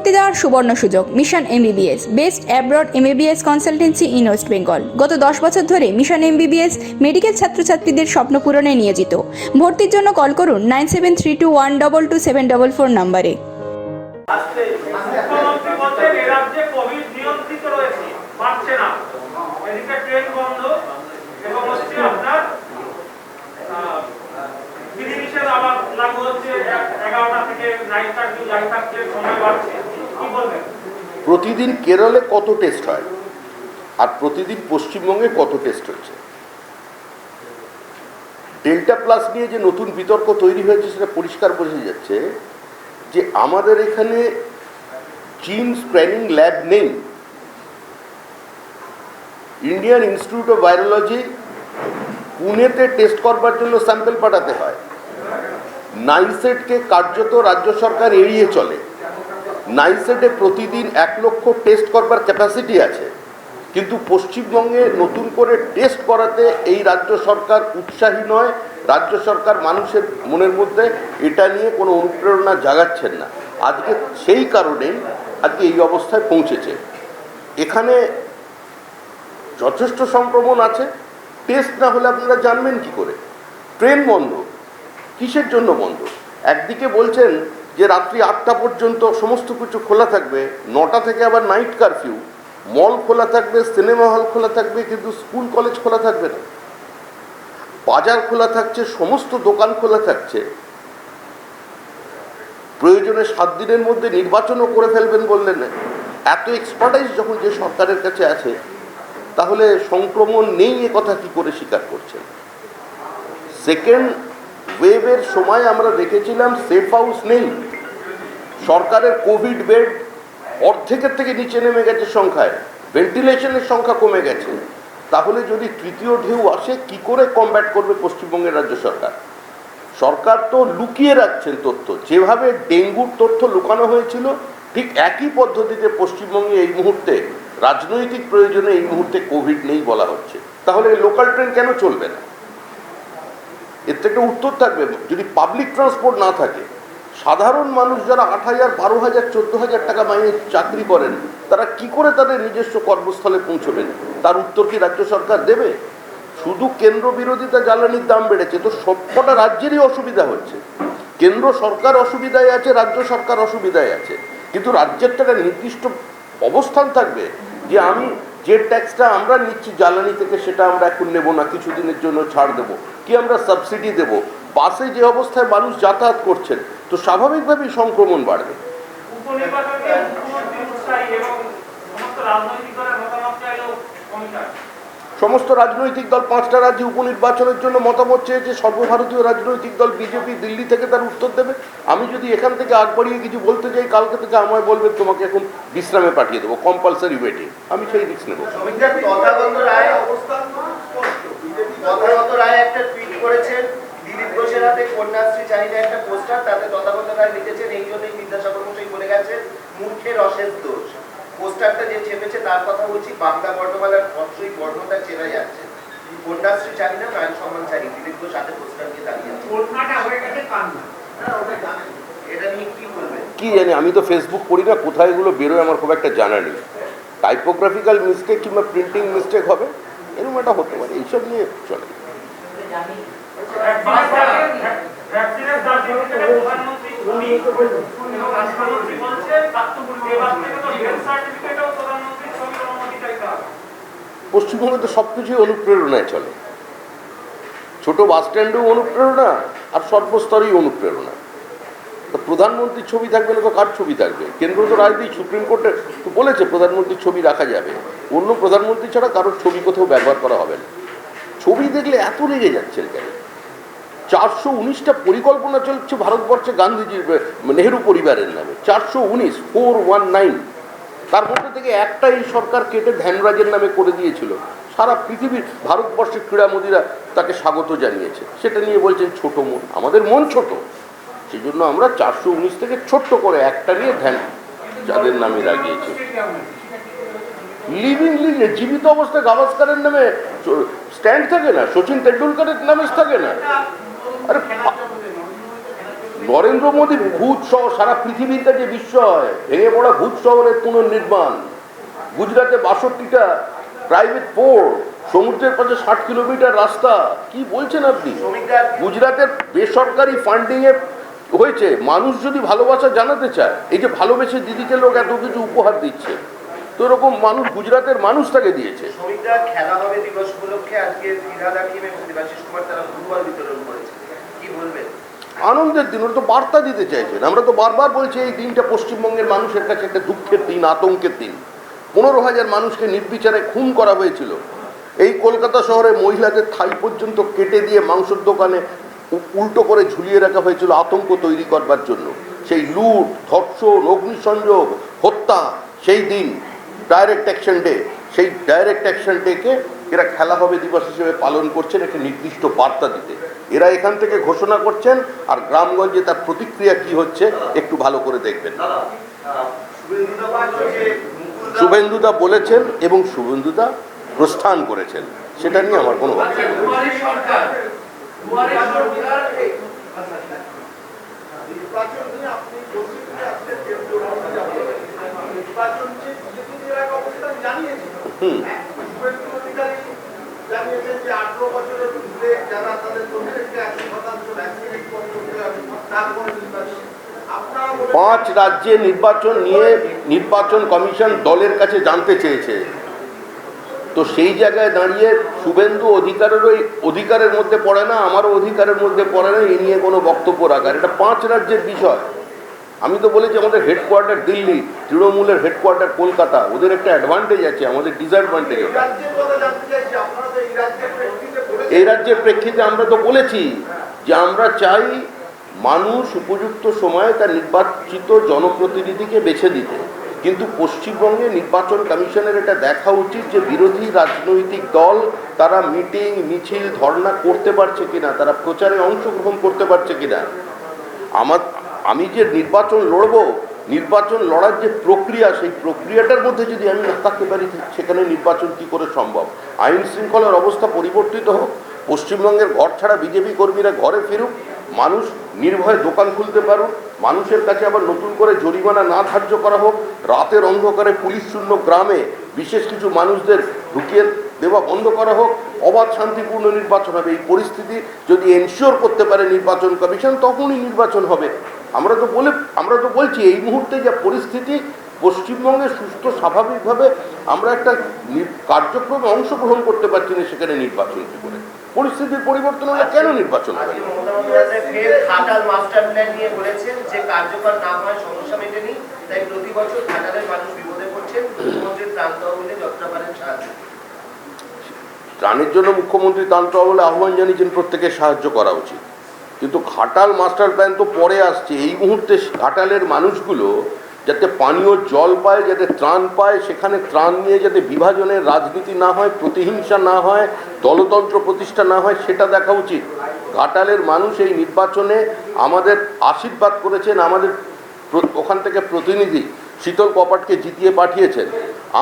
ভর্তি দেওয়ার সুবর্ণ সুযোগ। Mission MBBS, best abroad MBBS consultancy in West Bengal. গত 10 বছর ধরে মিশন এমবিবিএস মেডিকেল ছাত্রছাত্রীদের স্বপ্ন পূরণে নিয়োজিত। ভর্তির জন্য কল করুন 9732122744 নম্বরে। প্রতিদিন কেরলে কত টেস্ট হয় আর প্রতিদিন পশ্চিমবঙ্গে কত টেস্ট হচ্ছে? ডেল্টা প্লাস নিয়ে যে নতুন বিতর্ক তৈরি হয়েছে সেটা পরিষ্কার বোঝা যাচ্ছে যে আমাদের এখানে জিন স্ক্রিনিং ল্যাব নেই। ইন্ডিয়ান ইনস্টিটিউট অফ ভাইরোলজি পুনেতে টেস্ট করবার জন্য স্যাম্পল পাঠাতে হয়। নাইসেটকে কার্যত রাজ্য সরকার এড়িয়ে চলে। নাইসেটে প্রতিদিন 1 লক্ষ টেস্ট করবার ক্যাপাসিটি আছে, কিন্তু পশ্চিমবঙ্গে নতুন করে টেস্ট করাতে এই রাজ্য সরকার উৎসাহী নয়। রাজ্য সরকার মানুষের মনের মধ্যে এটা নিয়ে কোনো অনুপ্রেরণা জাগাচ্ছেন না। আজকে সেই কারণেই আজকে এই অবস্থায় পৌঁছেছে। এখানে যথেষ্ট সংক্রমণ আছে, টেস্ট না হলে আপনারা জানবেন কি করে? ট্রেন বন্ধ, কিসের জন্য বন্ধ? একদিকে বলছেন যে রাত্রি 8টা পর্যন্ত সমস্ত কিছু খোলা থাকবে, 9টা থেকে আবার নাইট কারফিউ, মল খোলা থাকবে, সিনেমা হল খোলা থাকবে, কিন্তু স্কুল কলেজ খোলা থাকবে না। বাজার খোলা থাকছে, সমস্ত দোকান খোলা থাকছে। প্রয়োজনে 7 দিনের মধ্যে নির্বাচনও করে ফেলবেন বললেন। এত এক্সপার্টাইজ যখন যে সরকারের কাছে আছে, তাহলে সংক্রমণ নেই এ কথা কি করে স্বীকার করছেন? সেকেন্ড ওয়েভের সময় আমরা দেখেছিলাম সেফ হাউস নেই। সরকারের কোভিড বেড অর্ধেকের থেকে নিচে নেমে গেছে সংখ্যায়, ভেন্টিলেশনের সংখ্যা কমে গেছে। তাহলে যদি তৃতীয় ঢেউ আসে, কি করে কমব্যাট করবে পশ্চিমবঙ্গের রাজ্য সরকার? সরকার তো লুকিয়ে রাখছেন তথ্য। যেভাবে ডেঙ্গুর তথ্য লুকানো হয়েছিল, ঠিক একই পদ্ধতিতে পশ্চিমবঙ্গে এই মুহূর্তে রাজনৈতিক প্রয়োজনে এই মুহূর্তে কোভিড নেই বলা হচ্ছে। তাহলে লোকাল ট্রেন কেন চলবে না? এর থেকে উত্তর থাকবে, যদি পাবলিক ট্রান্সপোর্ট না থাকে, সাধারণ মানুষ যারা 8,000, 12,000, 14,000 টাকা মাইনে চাকরি করেন, তারা কি করে তাদের নিজস্ব কর্মস্থলে পৌঁছবেন? তার উত্তর কি রাজ্য সরকার দেবে? শুধু কেন্দ্র বিরোধিতা জ্বালানির দাম বেড়েছে, তো সবকটা রাজ্যেরই অসুবিধা হচ্ছে। কেন্দ্র সরকার অসুবিধায় আছে, রাজ্য সরকার অসুবিধায় আছে, কিন্তু রাজ্যের একটা নির্দিষ্ট অবস্থান থাকবে যে আমি যে ট্যাক্সটা আমরা নিচ্ছি জ্বালানি থেকে, সেটা আমরা এখন নেব না, কিছুদিনের জন্য ছাড় দেব, কি আমরা সাবসিডি দেব। বাসে যে অবস্থায় মানুষ যাতায়াত করছেন, তো স্বাভাবিকভাবেই সংক্রমণ বাড়বে। সমস্ত রাজনৈতিক দল 5টা রাজ্যে উপনির্বাচনের জন্য মতামত চেয়েছে। সর্বভারতীয় রাজনৈতিক দল বিজেপি দিল্লি থেকে তার উত্তর দেবে। আমি যদি এখান থেকে আগ বাড়িয়ে কিছু বলতে চাই, কালকে থেকে আমায় বলবে তোমাকে এখন বিশ্রামে পাঠিয়ে দেবো, কম্পালসারি ওয়েটিং। আমি সেই রিস্ক নেব। তথাগত রায় একটা টুইট করেছেন, দিলীপ ঘোষের হাতে কন্যাশ্রী চাহিদা একটা পোস্টার, তাতে তথাগত রায় লিখেছেন, এই জন্যই বিদ্যাসাগর মশাই বলে গেছেন মূর্খের অশেষ দোষ। পোস্টারটা যে ছেপেছে তার কথা বলছি, বাংলা বর্ণমালার অবশ্যই বর্ণটা চেনা যাচ্ছে। কন্যাশ্রী চাহিদা মান সম্মান চাই, দিলীপ ঘোষ হাতে পোস্টার দিয়ে দাঁড়িয়ে আছে। এটা নিয়ে কি বলবেন? কি জানি, আমি তো ফেসবুক পড়ি না, কোথায় এগুলো বেরোয় আমার খুব একটা জানা নেই। টাইপোগ্রাফিক্যাল মিস্টেক কিংবা প্রিন্টিং মিস্টেক হবে, এরকম একটা হতে পারে, এইসব নিয়ে চলে। পশ্চিমবঙ্গে তো সবকিছুই অনুপ্রেরণায় চলে। ছোট বাস স্ট্যান্ডেও অনুপ্রেরণা, আর সর্বস্তরেই অনুপ্রেরণা। তো প্রধানমন্ত্রীর ছবি থাকবে না তো কার ছবি থাকবে? কেন্দ্র তো রায় দিয়ে সুপ্রিম কোর্টে তো বলেছে প্রধানমন্ত্রীর ছবি রাখা যাবে, অন্য প্রধানমন্ত্রী ছাড়া কারোর ছবি কোথাও ব্যবহার করা হবে না। ছবি দেখলে এত লেগে যাচ্ছেন কেন? 419টা পরিকল্পনা চলছে ভারতবর্ষে গান্ধীজির, নেহেরু পরিবারের নামে। 419 তার মধ্যে থেকে একটা এই সরকার কেটে ধ্যানরাজের নামে করে দিয়েছিল। সারা পৃথিবীর ভারতবর্ষের ক্রীড়ামোদীরা তাকে স্বাগত জানিয়েছে। সেটা নিয়ে বলছেন ছোট মন। আমাদের মন ছোট, সেই জন্য আমরা 419 থেকে ছোট্ট করে একটা নিয়ে ধ্যান যাদের নামে লাগিয়েছি। লিভিং লিগে জীবিত অবস্থায় গাভাস্কারের নামে স্ট্যান্ড থাকে না, সচিন তেন্ডুলকারের নামে থাকে না। আরে নরেন্দ্র মোদী ভূত সহ সারা পৃথিবীর কাছে বিস্ময়, ভেঙে পড়া ভূত শহরের পুনর্নির্মাণ, গুজরাটে 62টা প্রাইভেট পোর্ট, সমুদ্রের পাশে 60 কিলোমিটার রাস্তা। কি বলছেন আপনি? গুজরাটের বেসরকারি ফান্ডিং এ হয়েছে। মানুষ যদি ভালোবাসা জানাতে চায়, এই যে ভালোবেসে দিদিকে লোক এত কিছু উপহার দিচ্ছে, তো এরকম মানুষ গুজরাটের মানুষ তাকে দিয়েছে। খেলা হবে দিবস উপলক্ষে আজকে ফিরহাদ হাকিম এবং দেবাশিস কুমার তারা ফুটবল বিতরণ করেছে, কি বলবেন? আনন্দের দিন, ওরা তো বার্তা দিতে চাইছেন। আমরা তো বারবার বলছি এই দিনটা পশ্চিমবঙ্গের মানুষের কাছে একটা দুঃখের দিন, আতঙ্কের দিন। 15,000 মানুষকে নির্বিচারে খুন করা হয়েছিল। এই কলকাতা শহরে মহিলাদের থাই পর্যন্ত কেটে দিয়ে মাংসের দোকানে উল্টো করে ঝুলিয়ে রাখা হয়েছিল আতঙ্ক তৈরি করবার জন্য। সেই লুট, ধর্ষণ, অগ্নিসংযোগ, হত্যা, সেই দিন ডাইরেক্ট অ্যাকশন ডে, সেই ডাইরেক্ট অ্যাকশন ডেকে এরা খেলা হবে দিবস হিসেবে পালন করছেন একটা নির্দিষ্ট বার্তা দিতে। এরা এখান থেকে ঘোষণা করছেন, আর গ্রামগঞ্জে তার প্রতিক্রিয়া কি হচ্ছে একটু ভালো করে দেখবেন। শুভেন্দুদা বলেছেন এবং শুভেন্দুদা প্রস্থান করেছেন, সেটা নিয়ে আমার কোনো জানিয়েছেন যে 18 বছরের ঊর্ধ্বে যারা তাদের প্রত্যেককে 100% ভ্যাকসিনেট করতে হবে, তারপরে নির্বাচন। 5 রাজ্যে নির্বাচন নিয়ে নির্বাচন কমিশন দলের কাছে জানতে চেয়েছে। তো সেই জায়গায় দাঁড়িয়ে শুভেন্দু অধিকারের মধ্যে পড়ে না, আমারও অধিকারের মধ্যে পড়ে না এই নিয়ে কোনো বক্তব্য রাখার। এটা 5 রাজ্যের বিষয়। আমি তো বলেছি আমাদের হেডকোয়ার্টার দিল্লি, তৃণমূলের হেডকোয়ার্টার কলকাতা, ওদের একটা অ্যাডভান্টেজ আছে, আমাদের ডিসঅ্যাডভান্টেজ। এই রাজ্যের প্রেক্ষিতে আমরা তো বলেছি যে আমরা চাই মানুষ উপযুক্ত সময়ে তার নির্বাচিত জনপ্রতিনিধিকে বেছে দিতে। কিন্তু পশ্চিমবঙ্গে নির্বাচন কমিশনের এটা দেখা উচিত যে বিরোধী রাজনৈতিক দল তারা মিটিং, মিছিল, ধর্ণা করতে পারছে কিনা, তারা প্রচারে অংশগ্রহণ করতে পারছে কিনা। আমি যে নির্বাচন লড়বো, নির্বাচন লড়ার যে প্রক্রিয়া, সেই প্রক্রিয়াটার মধ্যে যদি আমি না থাকতে পারি, সেখানে নির্বাচন কি করে সম্ভব? আইন শৃঙ্খলার অবস্থা পরিবর্তিত হোক, পশ্চিমবঙ্গের ঘর ছাড়া বিজেপি কর্মীরা ঘরে ফিরুক, মানুষ নির্ভয়ে দোকান খুলতে পারুক, মানুষের কাছে আবার নতুন করে জরিমানা না ধার্য করা হোক, রাতের অন্ধকারে পুলিশ শূন্য গ্রামে বিশেষ কিছু মানুষদের ঢুকিয়ে দেওয়া বন্ধ করা হোক, অবাধ শান্তিপূর্ণ নির্বাচন হবে। এই পরিস্থিতি যদি এনশিওর করতে পারে নির্বাচন কমিশন, তখনই নির্বাচন হবে। আমরা তো বলছি এই মুহূর্তে যা পরিস্থিতি, পশ্চিমবঙ্গে সুস্থ স্বাভাবিকভাবে আমরা একটা কার্যক্রমে অংশগ্রহণ করতে পারছি না, সেখানে নির্বাচন কি করে? পরিস্থিতির পরিবর্তন হলে কেন নির্বাচন হবে? ঘাটাল মাস্টার প্ল্যান নিয়ে বলেছেন যে কার্যকর না হয় সমস্যা মেটেনি, তাই প্রতি বছর ঘাটালের মানুষ বিপদে পড়ছেন, মুখ্যমন্ত্রীর ত্রাণ তহবিলে যতটা পারেন সাহায্য। ত্রাণের জন্য মুখ্যমন্ত্রী ত্রাণ তহবিলে আহ্বান জানিয়েছেন প্রত্যেকের সাহায্য করা উচিত, কিন্তু ঘাটাল মাস্টার প্ল্যান তো পরে আসছে। এই মুহূর্তে ঘাটালের মানুষগুলো যাতে পানীয় জল পায়, যাতে ত্রাণ পায়, সেখানে ত্রাণ নিয়ে যাতে বিভাজনের রাজনীতি না হয়, প্রতিহিংসা না হয়, দলতন্ত্র প্রতিষ্ঠা না হয়, সেটা দেখা উচিত। ঘাটালের মানুষ এই নির্বাচনে আমাদের আশীর্বাদ করেছেন, আমাদের ওখান থেকে প্রতিনিধি শীতল কপাটকে জিতিয়ে পাঠিয়েছেন।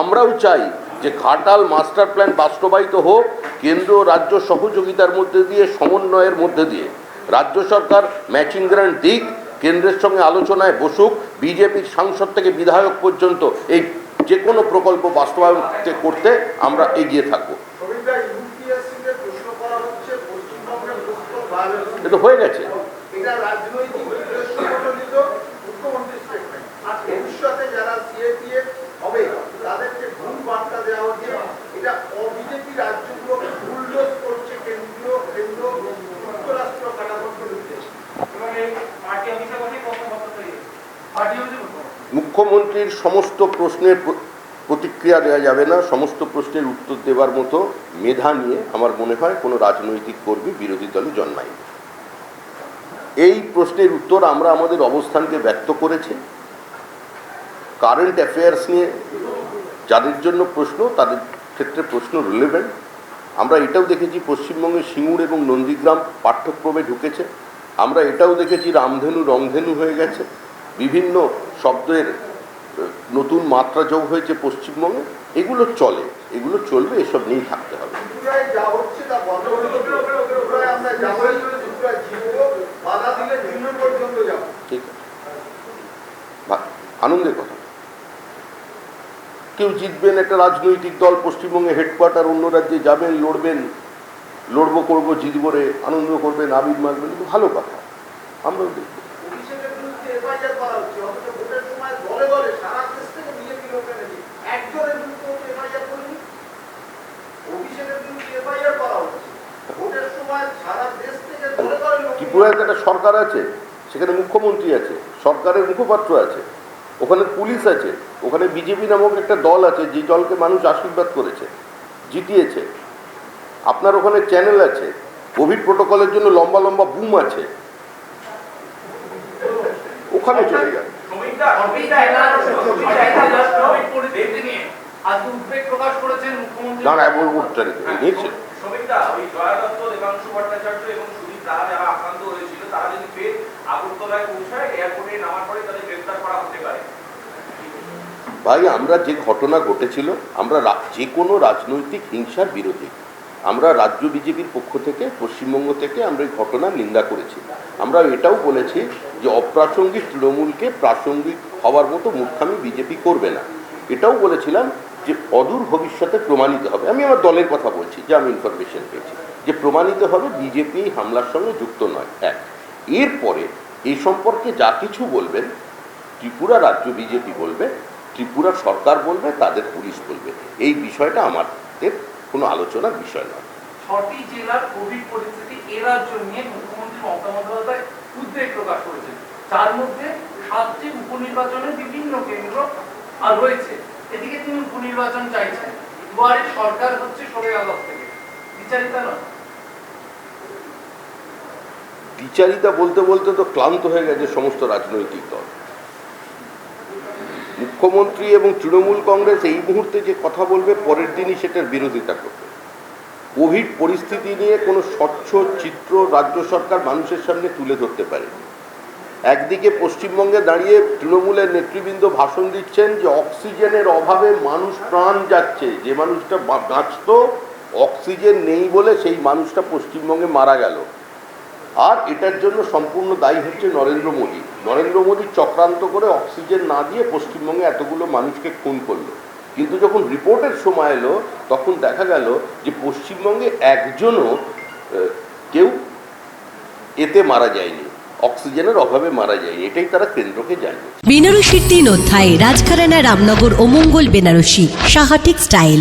আমরাও চাই যে ঘাটাল মাস্টার প্ল্যান বাস্তবায়িত হোক, কেন্দ্র রাজ্য সহযোগিতার মধ্যে দিয়ে, সমন্বয়ের মধ্যে দিয়ে। রাজ্য সরকার ম্যাচিং গ্রান্ট দিক, কেন্দ্রের সঙ্গে আলোচনায় বসুক, বিজেপির সাংসদ থেকে বিধায়ক পর্যন্ত এই যে কোনো প্রকল্প বাস্তবায়ন করতে আমরা এগিয়ে থাকবো। এটা হয়ে গেছে। মুখ্যমন্ত্রীর সমস্ত প্রশ্নের প্রতিক্রিয়া দেওয়া যাবে না, সমস্ত প্রশ্নের উত্তর দেওয়ার মতো মেধা নিয়ে আমার মনে হয় কোনো রাজনৈতিক কর্মী বিরোধী দলে জন্মায়নি। এই প্রশ্নের উত্তর আমরা আমাদের অবস্থানকে ব্যক্ত করেছি। কারেন্ট অ্যাফেয়ার্স নিয়ে যাদের জন্য প্রশ্ন, তাদের ক্ষেত্রে প্রশ্ন রিলেভেন্ট। আমরা এটাও দেখেছি পশ্চিমবঙ্গে সিঙ্গুর এবং নন্দীগ্রাম পাঠ্যক্রমে ঢুকেছে। আমরা এটাও দেখেছি রামধেনু রংধেনু হয়ে গেছে, বিভিন্ন শব্দের নতুন মাত্রা যোগ হয়েছে পশ্চিমবঙ্গে। এগুলো চলে, এগুলো চলবে, এসব নিয়েই থাকতে হবে। বাধা দিলে ভিন্ন পর্যন্ত যাবো। ঠিক আছে, আনন্দের কথা। কেউ জিতবেন, একটা রাজনৈতিক দল পশ্চিমবঙ্গে হেডকোয়ার্টার, অন্য রাজ্যে যাবেন, লড়বো করবো, জিতবো রে, আনন্দ করবেন, আবির মারবেন, কিন্তু ভালো কথা, আমরাও দেখব। অভিষেকের বিরুদ্ধে এফআইআর করা হচ্ছে, অথচ ভোটের সময় দলে দলে সারা দেশ থেকে বিজেপি লোক এনেছে, একজনের বিরুদ্ধে এফআইআর করেনি। অভিষেকের বিরুদ্ধে এফআইআর করা হচ্ছে, ভোটের সময় সারা দেশ থেকে দলে দলে লোক। ত্রিপুরায় একটা সরকার আছে, সেখানে মুখ্যমন্ত্রী আছে, সরকারের মুখপাত্র আছে, ওখানে পুলিশ আছে, ওখানে বিজেপি নামক একটা দল আছে, যে দলকে মানুষ আশীর্বাদ করেছে, জিতিয়েছে। আপনার ওখানে চ্যানেল আছে, কোভিড প্রোটোকলের জন্য লম্বা লম্বা বুম আছে, ওখানে চলে যান। না না, উঠটা নিয়েছে। ভাই, আমরা যে ঘটনা ঘটেছিল, আমরা যে কোনো রাজনৈতিক হিংসার বিরোধী। আমরা রাজ্য বিজেপির পক্ষ থেকে, পশ্চিমবঙ্গ থেকে আমরা এই ঘটনার নিন্দা করেছি। আমরা এটাও বলেছি যে অপ্রাসঙ্গিক তৃণমূলকে প্রাসঙ্গিক হওয়ার মতো মূর্খামি বিজেপি করবে না। এটাও বলেছিলাম যে অদূর ভবিষ্যতে প্রমাণিত হবে, আমি আমার দলের কথা বলছি, যে আমি ইনফরমেশন পেয়েছি, যে প্রমাণিত হবে বিজেপি এই হামলার সঙ্গে যুক্ত নয়। এক, এরপরে এই সম্পর্কে যা কিছু বলবেন ত্রিপুরা রাজ্য বিজেপি বলবে, ত্রিপুরা সরকার বলবে, তাদের পুলিশ বলবে। এই বিষয়টা আমাদের কোনো আলোচনার বিষয় নয়। 6টি জেলার কোভিড পরিস্থিতি এ রাজ্য নিয়ে মুখ্যমন্ত্রী মমতা বন্দ্যোপাধ্যায় উদ্বেগ প্রকাশ করেছেন। তার মধ্যে 7টি উপনির্বাচনের বিভিন্ন কেন্দ্র আর রয়েছে, এদিকে তিনি উপনির্বাচন চাইছেন। দুয়ারে সরকার হচ্ছে 16 আগস্ট থেকে, বিচারিতা নয়? বিচারিতা বলতে বলতে তো ক্লান্ত হয়ে গেছে সমস্ত রাজনৈতিক দল। মুখ্যমন্ত্রী এবং তৃণমূল কংগ্রেস এই মুহূর্তে যে কথা বলবে, পরের দিনই সেটার বিরোধিতা করবে। কোভিড পরিস্থিতি নিয়ে কোনো স্বচ্ছ চিত্র রাজ্য সরকার মানুষের সামনে তুলে ধরতে পারে। একদিকে পশ্চিমবঙ্গে দাঁড়িয়ে তৃণমূলের নেতৃবৃন্দ ভাষণ দিচ্ছেন যে অক্সিজেনের অভাবে মানুষ প্রাণ যাচ্ছে, যে মানুষটা বাঁচত, অক্সিজেন নেই বলে সেই মানুষটা পশ্চিমবঙ্গে মারা গেল। আর এটার জন্য সম্পূর্ণ দায়ী হচ্ছে নরেন্দ্র মোদী। নরেন্দ্র মোদী চক্রান্ত করে অক্সিজেন না দিয়ে পশ্চিমবঙ্গে এতগুলো মানুষকে খুন করলো। কিন্তু যখন রিপোর্টের সময় এলো, তখন দেখা গেল যে পশ্চিমবঙ্গে একজনও কেউ এতে মারা যায়নি, অক্সিজেনের অভাবে মারা যায়নি। এটাই তারা কেন্দ্রকে জানিয়েছে। বেনারসির 3 অধ্যায়, রাজঘরানা, রামনগর ও মঙ্গল বেনারসি, সাহা টেক্সটাইল।